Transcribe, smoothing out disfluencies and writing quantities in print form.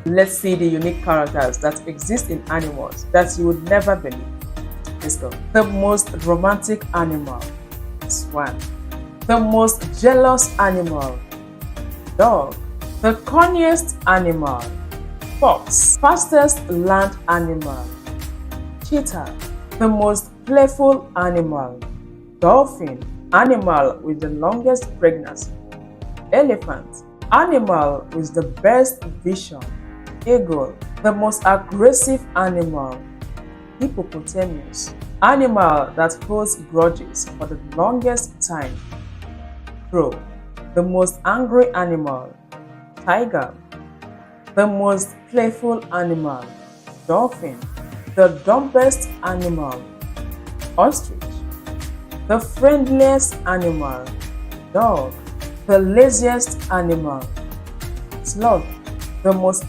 Let's see the unique characters that exist in animals that you would never believe. Let's go. The most romantic animal, swan. The most jealous animal, dog. The cunniest animal, fox. Fastest land animal, cheetah. The most playful animal, dolphin. Animal with the longest pregnancy, elephant. Animal with the best vision, eagle. The most aggressive animal, hippopotamus. Animal that holds grudges for the longest time, crow. The most angry animal, tiger. The most playful animal, dolphin. The dumbest animal, ostrich. The friendliest animal, dog. The laziest animal, sloth. The most